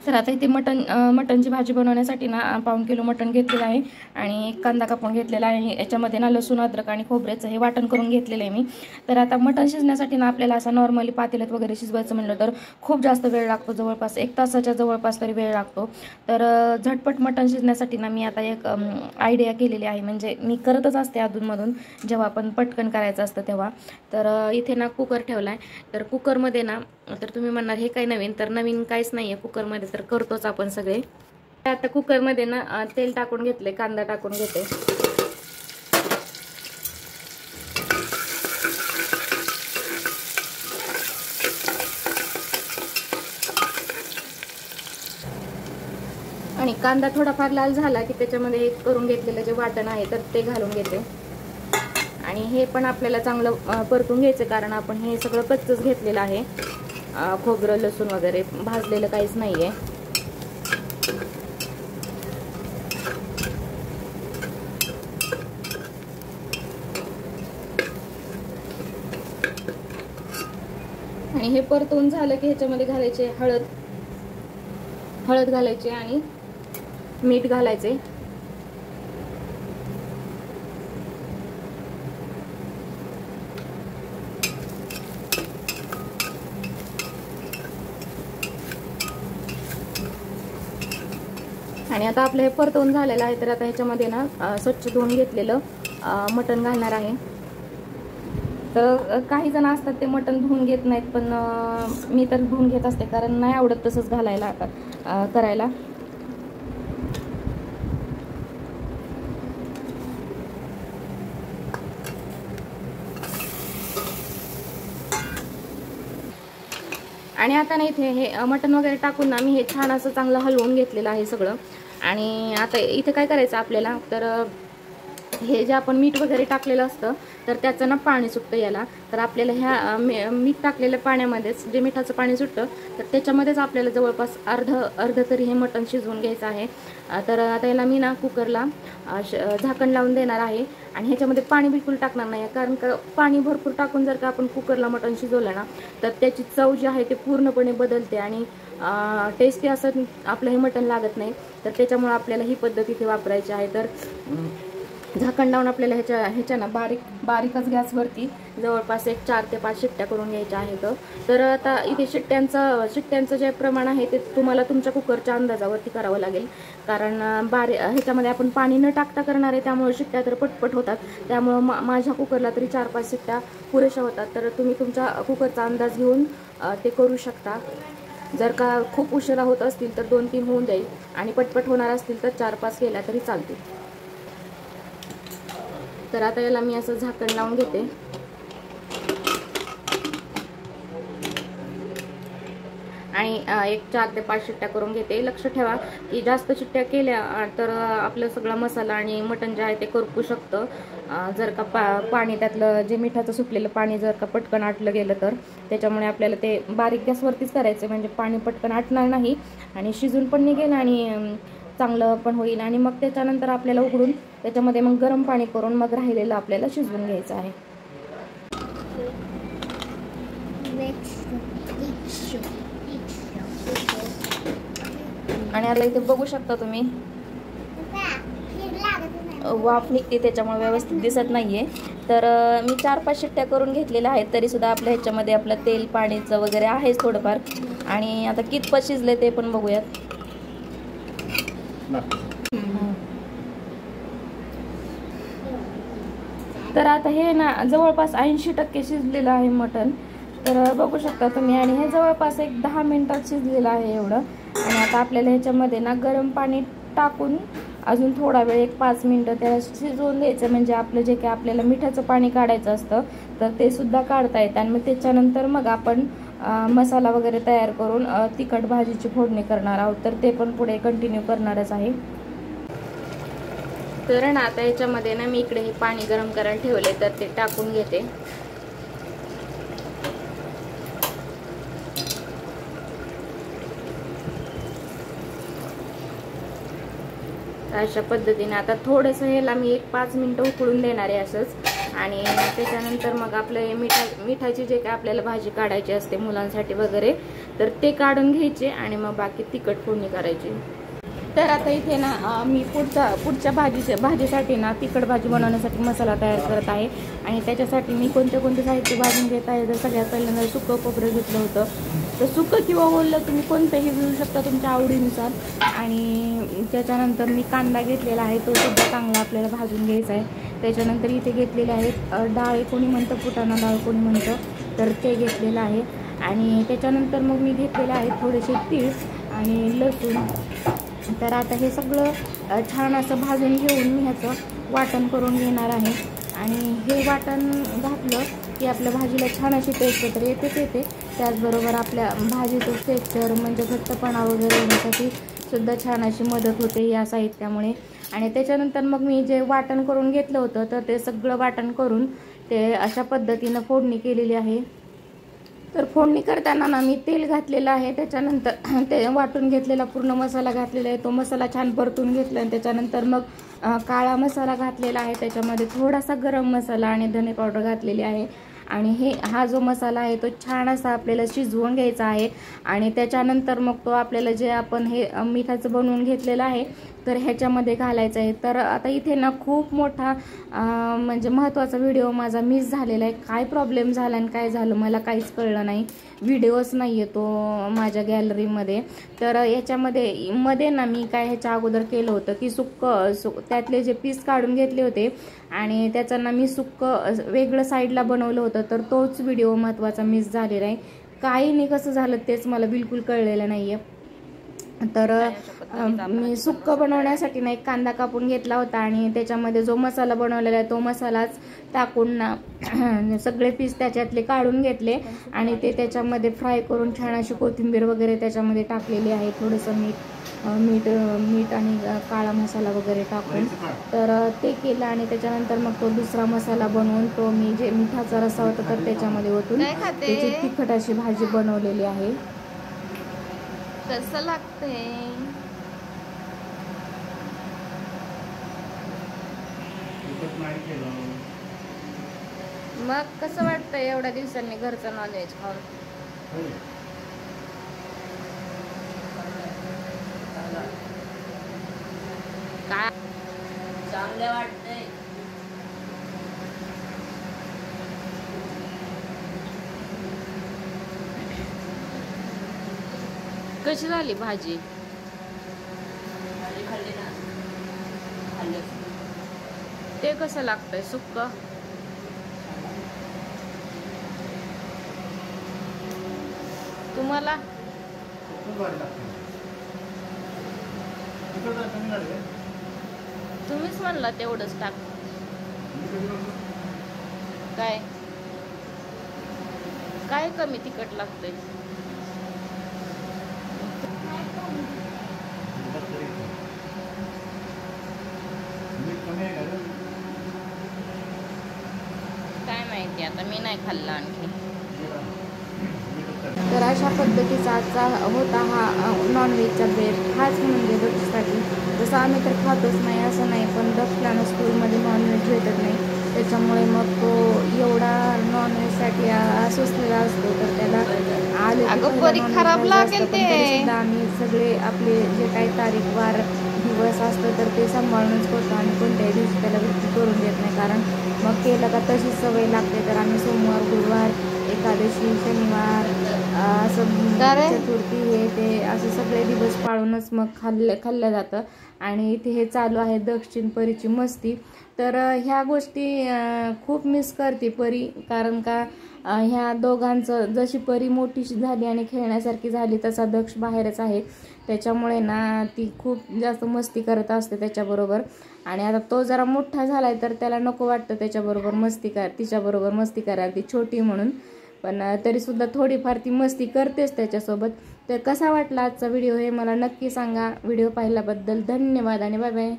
तर आता इथे मटनची भाजी बनवण्यासाठी ना 1/2 किलो मटण घेतलेलं आहे आणि एक कांदा कापून घेतलेला आहे। याच्यामध्ये ना लसूण अद्रक आणि खोबऱ्याचं हे वाटण करून घेतलेलं आहे मी। तर आता मटण शिजण्यासाठी ना आपल्याला असं नॉर्मली पातेल्यात वगैरे शिजवायचं म्हणलं तर खूप जास्त वेळ लागतो, जवळपास 1 तासाच्या जवळपास तरी वेळ लागतो। तर झटपट मटण शिजण्यासाठी ना मी आता एक आयडिया केलेली आहे, म्हणजे मी करतच असते अधूनमधून जेव्हा आपण पटकन करायचं असतं तेव्हा। तर इथे ना कुकर ठेवला आहे। तर कुकरमध्ये ना, तर तुम्ही म्हणणार हे काय नवीन, तर नवीन काहीच नाही आहे कुकरमध्ये, तर करतोच आपण सगळे। आता कुकरमध्ये ना तेल टाकून घेतले, कांदा टाकून घेते। आणि कांदा थोडाफार लाल झाला की त्याच्यामध्ये एक करून घेतलेलं जे वाटण आहे तर ते घालून घेते। आणि हे पण आपल्याला चांगलं परतून घ्यायचं, कारण आपण हे सगळं कच्चच घेतलेलं आहे, खोबरं लसूण वगैरे भाजलेलं काहीच नाहीये। आणि हे परतून झालं की ह्याच्यामध्ये घालायचे हळद घालायचे आणि मीठ घालायचे। आणि आता आपलं हे परतवून झालेलं आहे, तर आता ह्याच्यामध्ये ना स्वच्छ धुवून घेतलेलं मटण घालणार आहे। तर काही जण असतात ते मटण धुवून घेत नाहीत, पण मी तर धुवून घेत असते, कारण नाही आवडत तसंच घालायला करायला। आणि आता ना इथे हे मटण वगैरे टाकून ना मी हे छान असं चांगलं हलवून घेतलेलं आहे सगळं। आणि आता इथे काय करायचं आपल्याला, तर हे जे आपण मीठ वगैरे टाकलेलं असतं तर त्याचं ना पाणी सुटतं याला। तर आपल्याला ह्या मीठ टाकलेल्या पाण्यामध्येच जे मिठाचं पाणी सुटतं तर त्याच्यामध्येच आपल्याला जवळपास अर्ध तरी हे मटण शिजवून घ्यायचं आहे। तर आता याला मी ना कुकरला झाकण लावून देणार आहे आणि ह्याच्यामध्ये पाणी बिलकुल टाकणार नाही, कारण पाणी भरपूर टाकून जर का आपण कुकरला मटण शिजवलं ना तर त्याची चव जी आहे ते पूर्णपणे बदलते आणि टेस्टी असं आपलं हे मटण लागत नाही। तर त्याच्यामुळे आपल्याला ही पद्धत इथे वापरायची आहे। तर झाकण लावून आपल्याला ह्याच्या बारीकच गॅसवरती जवळपास एक 4 ते 5 शिट्ट्या करून घ्यायच्या आहेत। तर आता इथे शिट्ट्यांचं जे प्रमाण आहे ते तुम्हाला तुमच्या कुकरच्या अंदाजावरती करावं लागेल, कारण ह्याच्यामध्ये आपण पाणी न टाकता करणार आहे, त्यामुळे शिट्ट्या तर पटपट होतात। त्यामुळे माझ्या कुकरला तरी 4-5 शिट्ट्या पुरेशा होतात। तर तुम्ही तुमच्या कुकरचा अंदाज घेऊन ते करू शकता। जर का खूप उशिरा होत असतील तर 2-3 होऊन जाईल, आणि पटपट होणार असतील तर 4-5 केल्या तरी चालतील। तर आता याला मी असं झाकण लावून घेते। आणि एक 4 ते 5 शिट्ट्या करून घेते। लक्ष ठेवा की जास्त शिट्ट्या केल्या तर आपलं सगळा मसाला आणि मटण जे आहे ते करपू शकतं। जर का पाणी त्यातलं जे मिठाचं सुटलेलं पाणी जर का पटकन आटलं गेलं तर त्याच्यामुळे आपल्याला ते बारीक गॅसवरतीच करायचं, म्हणजे पाणी पटकन आटणार नाही आणि शिजून पण निघेल आणि चांगलं पण होईल। आणि मग त्याच्यानंतर आपल्याला उघडून त्याच्यामध्ये मग गरम पाणी करून मग राहिलेलं आपल्याला शिजवून घ्यायचं आहे। आणि आता इथे बघू शकता तुम्ही वाफ निघते, त्याच्यामुळे व्यवस्थित दिसत नाहीये। तर मी 4-5 शिट्ट्या करून घेतलेल्या आहेत, तरी सुद्धा आपल्या ह्याच्यामध्ये आपलं तेल पाणीचं वगैरे आहेच थोडंफार। आणि आता कितपत शिजले ते पण बघूयात। तर आता हे ना जवळपास 80% शिजलेलं आहे मटण, तर बघू शकता तुम्ही। आणि हे जवळपास एक 10 मिनिटात शिजलेलं आहे एवढं। आणि आता आपल्याला ह्याच्यामध्ये ना गरम पाणी टाकून अजून थोडा वेळ 1-5 मिनिटं त्याला शिजवून द्यायचं, म्हणजे आपलं जे काही आपल्याला मिठाचं पाणी काढायचं असतं तर ते सुद्धा काढता येतं। आणि मग त्याच्यानंतर मग आपण मसाला वगैरे तयार करून तिखट भाजीची फोडणी करणार आहोत, तर ते पण पुढे कंटिन्यू करणारच आहे। तर ना आता याच्यामध्ये ना मी इकडे हे पाणी गरम करायला ठेवले, तर ते टाकून घेते। अशा पद्धतीने आता थोडंसं ह्याला मी 1-5 मिनिटं उकळून देणार आहे असंच। आणि त्याच्यानंतर मग आपलं मिठाची जे काय आपल्याला भाजी काढायची असते मुलांसाठी वगैरे, तर ते काढून घ्यायचे आणि मग बाकी तिखट फोडणी करायची. तर आता इथे ना मी पुढच्या भाजीसाठी ना तिखट भाजी बनवण्यासाठी मसाला तयार करत आहे. आणि त्याच्यासाठी मी कोणते साहित्य भाजून घेत आहे. तर सगळ्यात पहिल्यांदा सुकं खोबरं घेतलं होतं. तर सुकं किंवा ओलं तुम्ही कोणतंही घेऊ शकता तुमच्या आवडीनुसार. आणि त्याच्यानंतर मी कांदा घेतलेला आहे, तो सुद्धा चांगला आपल्याला भाजून घ्यायचा आहे. त्याच्यानंतर इथे घेतलेले आहेत डाळ, कोणी म्हणतं फुटाणा डाळ कोणी म्हणतं, तर ते घेतलेलं आहे. आणि त्याच्यानंतर मग मी घेतलेले आहेत थोडेसे तीळ आणि लसूण. तर आता हे सगळं छान असं भाजून घेऊन मी ह्याचं वाटण करून घेणार आहे. आणि हे वाटण घातलं की आपल्या भाजीला छान अशी टेस्ट तर येते. त्याचबरोबर आपल्या भाजीचं टेक्स्चर म्हणजे घट्टपणा वगैरे होण्यासाठी सुद्धा छान अशी मदत होते या साहित्यामुळे. आणि त्याच्यानंतर मग मी जे वाटण करून घेतलं होतं तर ते सगळं वाटण करून ते अशा पद्धतीनं फोडणी केलेली आहे. तर फोडणी करताना ना मी तेल घातलेलं आहे. त्याच्यानंतर ते वाटून घेतलेला पूर्ण मसाला घातलेला आहे. तो मसाला छान परतून घेतला आणि त्याच्यानंतर मग काळा मसाला घातलेला आहे. त्याच्यामध्ये थोडासा गरम मसाला आणि धने पावडर घातलेली आहे. आणि हा जो मसाला आहे तो छान असा आपल्याला शिजवून घ्यायचा आहे. आणि त्याच्यानंतर मग तो आपल्याला जे आपण हे मिठाचं बनवून घेतलेलं आहे तर ह्याच्यामध्ये घालायचं आहे. तर आता इथे ना खूप मोठा म्हणजे महत्त्वाचा व्हिडिओ माझा मिस झालेला आहे. काय प्रॉब्लेम झाला आणि काय झालं मला काहीच कळलं नाही. व्हिडिओच नाही आहे तो माझ्या गॅलरीमध्ये. तर याच्यामध्ये ना मी काय ह्याच्या अगोदर केलं होतं की त्यातले जे पीस काढून घेतले होते आणि त्याचं ना मी वेगळं साईडला बनवलं होतं. तर तोच व्हिडिओ महत्त्वाचा मिस झालेला आहे. काही नाही कसं झालं तेच मला बिलकुल कळलेलं नाही आहे. तर मी सुक्कं बनवण्यासाठी ना एक कांदा कापून घेतला होता आणि त्याच्यामध्ये जो मसाला बनवलेला आहे तो मसालाच टाकून ना सगळे पीस त्याच्यातले काढून घेतले आणि ते त्याच्यामध्ये फ्राय करून छान अशी कोथिंबीर वगैरे त्याच्यामध्ये टाकलेली आहे. थोडंसं मीठ आणि काळा मसाला वगैरे टाकून तर ते केलं. आणि त्याच्यानंतर मग तो दुसरा मसाला बनवून तो मी जे मिठाचा रस्सा होता तर त्याच्यामध्ये ओतून त्याची तिखट अशी भाजी बनवलेली आहे. कसं लागतंय मग कसं वाटतंय एवढ्या दिवसांनी घरचं नॉनव्हेज खाऊन? काय चांगलं वाटतंय? कशी झाली भाजी? ते कसं लागतंय सुक्क? तुम्हाला तुम्हीच म्हणला तेवढंच टाक. काय कमी तिखट लागतंय? काय माहिती आता मी नाही खाल्ला आणखी. तर अशा पद्धतीचा आजचा होता हा नॉनव्हेजचा बेत. खास म्हणजे दक्षसाठी जसं आम्ही तर खातच नाही असं नाही, पण दक्षला स्कूलमध्ये नॉनव्हेज भेटत नाही त्याच्यामुळे मग तो एवढा नॉनव्हेजसाठी अस्वस्थलेला असतो. तर त्याला खराब लागेल ते सुद्धा आम्ही सगळे आपले जे काही तारीख वार दिवस असतं तर ते सांभाळूनच करतो आणि कोणत्याही दिवशी त्याला वृत्ती करून देत नाही. कारण मग केलं का तशीच सवय लागते. तर आम्ही सोमवार, गुरुवार, एकादशी, शनिवार असं चतुर्थी हे ते असं सगळे दिवस पाळूनच मग खाल्लं जातं. आणि इथे हे चालू आहे दक्षिण परीची मस्ती. तर ह्या गोष्टी खूप मिस करते परी, कारण का ह्या दोघांचं जशी परी मोठी झाली आणि खेळण्यासारखी झाली तसा दक्ष बाहेरच आहे. त्याच्यामुळे ना ती खूप जास्त मस्ती करत असते त्याच्याबरोबर. आणि आता तो जरा मोठा झालाय तर त्याला नको वाटतं तिच्याबरोबर मस्ती करायला, ती छोटी म्हणून. पण तरीसुद्धा थोडीफार ती मस्ती करतेच त्याच्यासोबत. तर कसा वाटला आजचा व्हिडिओ हे मला नक्की सांगा. व्हिडिओ पाहिल्याबद्दल धन्यवाद आणि बाय बाय.